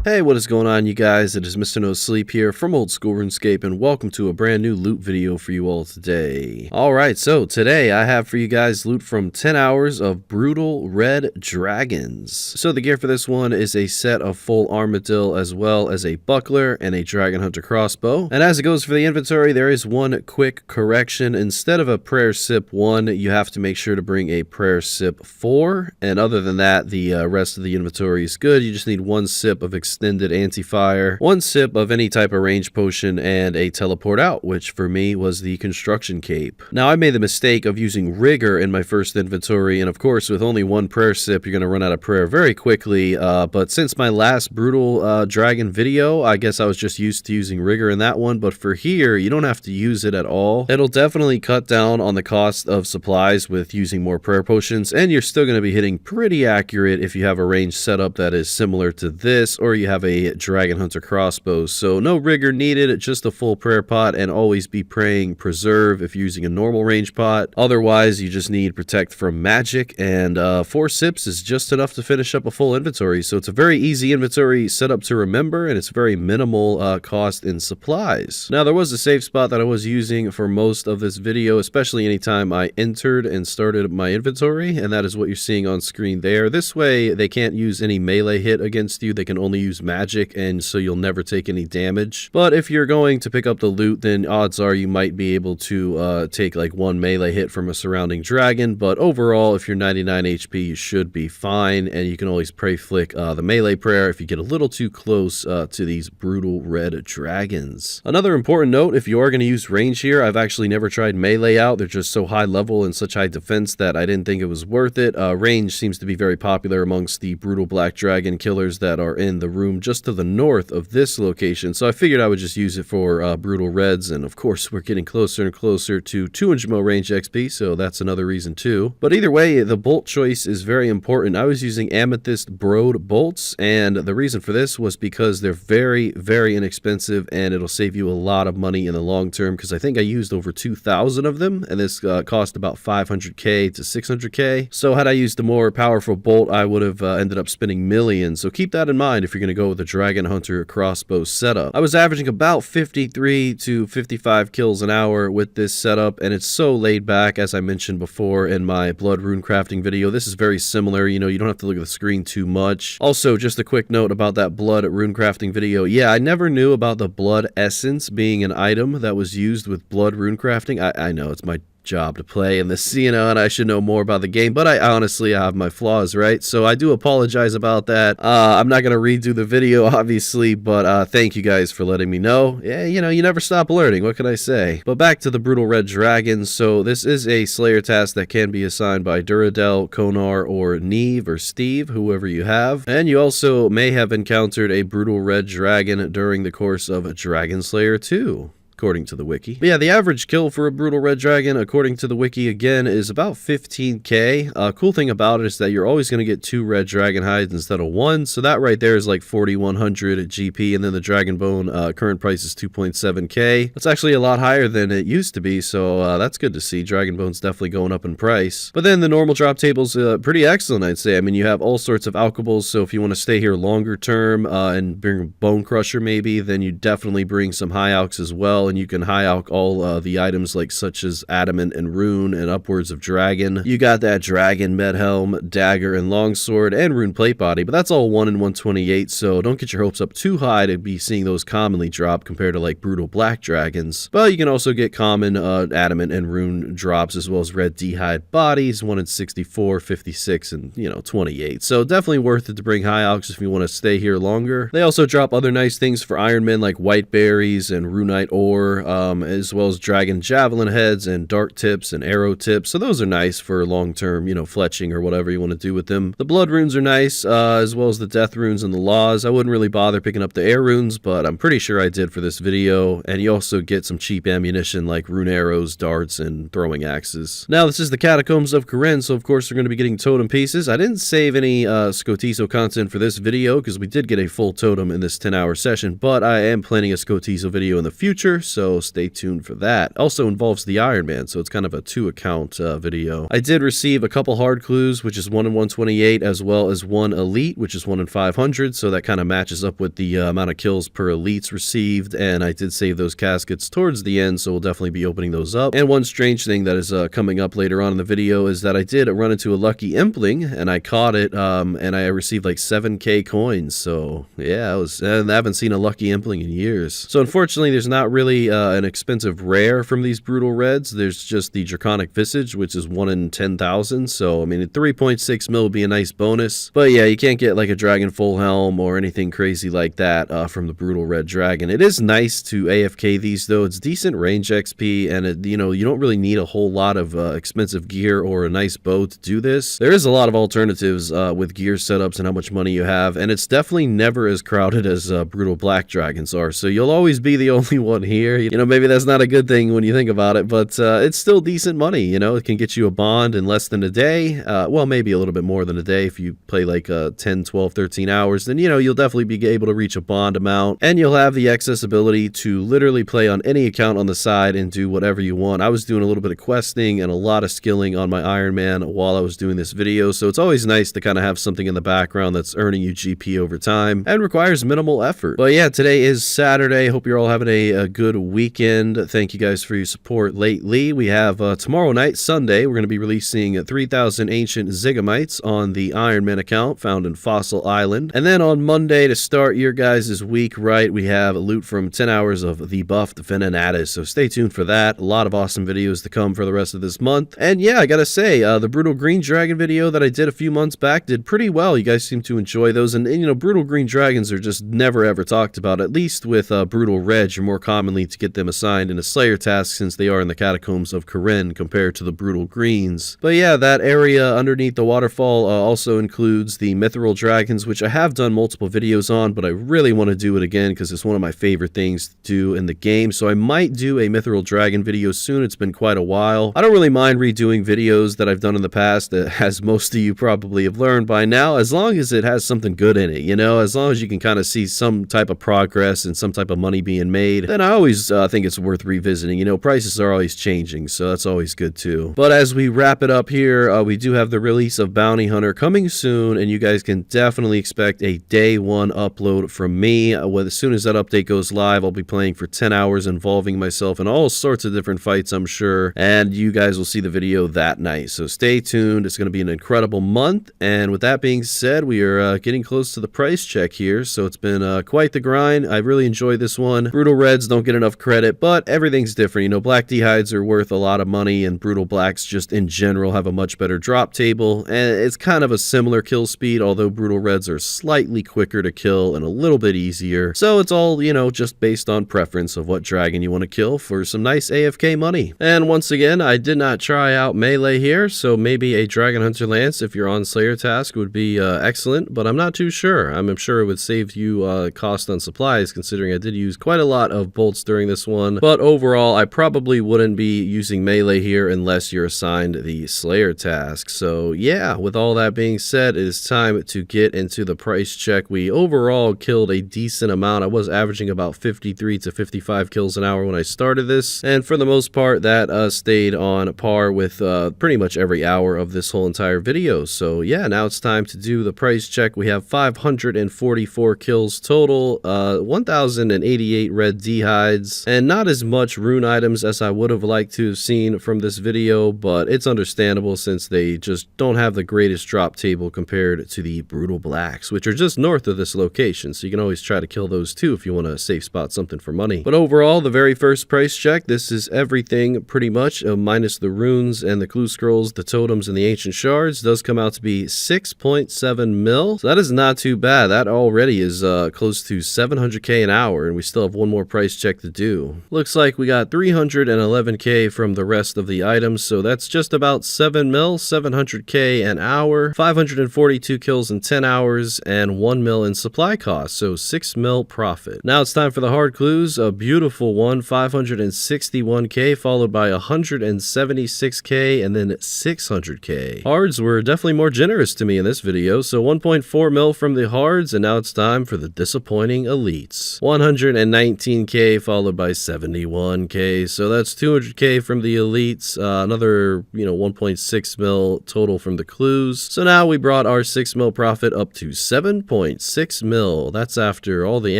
Hey, what is going on, you guys? It is Mr. No Sleep here from Old School RuneScape, and welcome to a brand new loot video for you all today. Alright, so today I have for you guys loot from 10 hours of Brutal Red Dragons. So the gear for this one is a set of full armadillo as well as a buckler and a Dragon Hunter crossbow. And as it goes for the inventory, there is one quick correction. Instead of a Prayer Sip 1, you have to make sure to bring a Prayer Sip 4. And other than that, the rest of the inventory is good. You just need one sip of extended anti-fire, one sip of any type of range potion, and a teleport out, which for me was the construction cape. Now, I made the mistake of using rigor in my first inventory, and of course with only one prayer sip you're going to run out of prayer very quickly, but since my last brutal dragon video, I guess I was just used to using rigor in that one. But for here, you don't have to use it at all. It'll definitely cut down on the cost of supplies with using more prayer potions, and you're still going to be hitting pretty accurate if you have a range setup that is similar to this, or you have a Dragon Hunter crossbow. So no rigor needed, just a full prayer pot, and always be praying preserve if you're using a normal range pot. Otherwise, you just need protect from magic, and 4 sips is just enough to finish up a full inventory. So it's a very easy inventory setup to remember, and it's very minimal cost in supplies. Now, there was a safe spot that I was using for most of this video, especially anytime I entered and started my inventory, and that is what you're seeing on screen there. This way, they can't use any melee hit against you. They can only use magic, and so you'll never take any damage. But if you're going to pick up the loot, then odds are you might be able to take like one melee hit from a surrounding dragon. But overall, if you're 99 HP, you should be fine, and you can always pray flick the melee prayer if you get a little too close to these brutal red dragons. Another important note, if you are going to use range here, I've actually never tried melee out. They're just so high level and such high defense that I didn't think it was worth it. Range seems to be very popular amongst the brutal black dragon killers that are in the room just to the north of this location, so I figured I would just use it for brutal reds. And of course, we're getting closer and closer to 200 mil range XP, so that's another reason too. But either way, the bolt choice is very important. I was using amethyst broad bolts, and the reason for this was because they're very, very inexpensive, and it'll save you a lot of money in the long term, because I think I used over 2,000 of them, and this cost about 500k to 600k. So had I used a more powerful bolt, I would have ended up spending millions. So keep that in mind if you're going to go with a Dragon Hunter crossbow setup. I was averaging about 53 to 55 kills an hour with this setup, and it's so laid back. As I mentioned before in my blood rune crafting video, this is very similar. You know, you don't have to look at the screen too much. Also, just a quick note about that blood rune crafting video. Yeah, I never knew about the blood essence being an item that was used with blood rune crafting. I know it's my job to play in this, you know, and I should know more about the game, but I honestly have my flaws, right? So I do apologize about that. I'm not gonna redo the video, obviously, but thank you guys for letting me know. Yeah, you know, you never stop learning, what can I say? But back to the brutal red dragons. So this is a slayer task that can be assigned by Duradel, Konar, or Neve, or Steve, whoever you have. And you also may have encountered a brutal red dragon during the course of Dragon Slayer 2. According to the wiki. But yeah, the average kill for a brutal red dragon, according to the wiki again, is about 15k. Cool thing about it is that you're always going to get 2 red dragon hides instead of 1, so that right there is like 4,100 GP, and then the dragon bone current price is 2.7k. That's actually a lot higher than it used to be, so that's good to see. Dragon bone's definitely going up in price. But then the normal drop table's pretty excellent, I'd say. I mean, you have all sorts of alchables, so if you want to stay here longer term and bring a bone crusher maybe, then you definitely bring some high alchs as well. And you can high alch all the items like such as adamant and rune and upwards of dragon. You got that dragon med helm, dagger, and longsword, and rune plate body, but that's all 1 in 128, so don't get your hopes up too high to be seeing those commonly drop compared to like brutal black dragons. But you can also get common adamant and rune drops, as well as red d'hide bodies, 1 in 64, 56, and 28. So definitely worth it to bring high alchs if you want to stay here longer. They also drop other nice things for Iron Men like white berries and runite ore, as well as dragon javelin heads and dart tips and arrow tips. So those are nice for long-term, fletching or whatever you want to do with them. The blood runes are nice, as well as the death runes and the laws. I wouldn't really bother picking up the air runes, but I'm pretty sure I did for this video. And you also get some cheap ammunition like rune arrows, darts, and throwing axes. Now, this is the Catacombs of Karen, so of course we're going to be getting totem pieces. I didn't save any Scotizo content for this video because we did get a full totem in this 10-hour session, but I am planning a Scotizo video in the future. so stay tuned for that. Also involves the Iron Man, so it's kind of a 2-account video. I did receive a couple hard clues, which is 1 in 128, as well as 1 elite, which is 1 in 500, so that kind of matches up with the amount of kills per elites received, and I did save those caskets towards the end, so we'll definitely be opening those up. And one strange thing that is coming up later on in the video is that I did run into a lucky impling, and I caught it, and I received like 7k coins, so yeah, I haven't seen a lucky impling in years. So unfortunately, there's not really an expensive rare from these brutal reds. There's just the Draconic Visage, which is 1 in 10,000, so I mean, at 3.6 mil would be a nice bonus, but yeah, you can't get like a Dragon Full Helm or anything crazy like that from the brutal red dragon. It is nice to AFK these though. It's decent range XP, and you know, you don't really need a whole lot of expensive gear or a nice bow to do this. There is a lot of alternatives with gear setups and how much money you have, and it's definitely never as crowded as brutal black dragons are, so you'll always be the only one here. You know, maybe that's not a good thing when you think about it, but it's still decent money. You know, it can get you a bond in less than a day, well, maybe a little bit more than a day. If you play like 10, 12, 13 hours, then you know, you'll definitely be able to reach a bond amount, and you'll have the accessibility to literally play on any account on the side and do whatever you want. I was doing a little bit of questing and a lot of skilling on my Iron Man while I was doing this video, so it's always nice to kind of have something in the background that's earning you GP over time and requires minimal effort. But yeah, today is Saturday. Hope you're all having a good weekend. Thank you guys for your support lately. We have tomorrow night, Sunday, we're going to be releasing 3,000 Ancient Zygamites on the Iron Man account found in Fossil Island. And then on Monday, to start your guys' week right, we have loot from 10 hours of the buffed Venenatis, so stay tuned for that. A lot of awesome videos to come for the rest of this month. And yeah, I gotta say, the Brutal Green Dragon video that I did a few months back did pretty well. You guys seem to enjoy those, and you know, Brutal Green Dragons are just never ever talked about. At least with Brutal Red, you're more commonly to get them assigned in a Slayer task since they are in the Catacombs of Corinne compared to the Brutal Greens. But yeah, that area underneath the waterfall also includes the Mithril Dragons, which I have done multiple videos on, but I really want to do it again because it's one of my favorite things to do in the game, so I might do a Mithril Dragon video soon. It's been quite a while. I don't really mind redoing videos that I've done in the past, as most of you probably have learned by now, as long as it has something good in it, you know, as long as you can kind of see some type of progress and some type of money being made, then I always think it's worth revisiting. You know, prices are always changing, so that's always good too. But as we wrap it up here, we do have the release of Bounty Hunter coming soon, and you guys can definitely expect a day one upload from me. As soon as that update goes live, I'll be playing for 10 hours, involving myself in all sorts of different fights, I'm sure, and you guys will see the video that night, so stay tuned. It's going to be an incredible month. And with that being said, we are getting close to the price check here, so it's been quite the grind. I really enjoyed this one. Brutal Reds don't get enough credit, but everything's different. You know, Black D-Hides are worth a lot of money, and Brutal Blacks just in general have a much better drop table, and it's kind of a similar kill speed, although Brutal Reds are slightly quicker to kill and a little bit easier. So it's all, you know, just based on preference of what dragon you want to kill for some nice AFK money. And once again, I did not try out melee here, so maybe a Dragon Hunter Lance if you're on Slayer task would be excellent, but I'm not too sure. I'm sure it would save you cost on supplies, considering I did use quite a lot of bolts during this one. But overall, I probably wouldn't be using melee here unless you're assigned the Slayer task. So yeah, with all that being said, it is time to get into the price check. We overall killed a decent amount. I was averaging about 53 to 55 kills an hour when I started this, and for the most part that stayed on par with pretty much every hour of this whole entire video. So yeah, now it's time to do the price check. We have 544 kills total, 1088 red D-Hides, and not as much rune items as I would have liked to have seen from this video, but it's understandable since they just don't have the greatest drop table compared to the Brutal Blacks, which are just north of this location, so you can always try to kill those too if you want to safe spot something for money. But overall, the very first price check, this is everything pretty much, minus the runes and the clue scrolls, the totems, and the ancient shards, does come out to be 6.7 mil. So that is not too bad. That already is close to 700k an hour, and we still have one more price check to do. Looks like we got 311k from the rest of the items, so that's just about 7 mil, 700k an hour, 542 kills in 10 hours, and 1 mil in supply costs, so 6 mil profit. Now it's time for the hard clues. A beautiful one, 561k, followed by 176k, and then 600k. Hards were definitely more generous to me in this video, so 1.4 mil from the hards, and now it's time for the disappointing elites. 119k, followed followed by 71k. So that's 200k from the elites, another 1.6 mil total from the clues. So now we brought our 6 mil profit up to 7.6 mil. That's after all the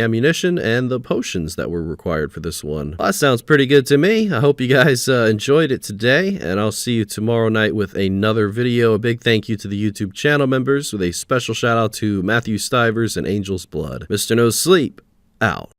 ammunition and the potions that were required for this one. Well, that sounds pretty good to me. I hope you guys enjoyed it today, and I'll see you tomorrow night with another video. A big thank you to the YouTube channel members, with a special shout out to Matthew Stivers and Angelzblood. Mr. No Sleep, out.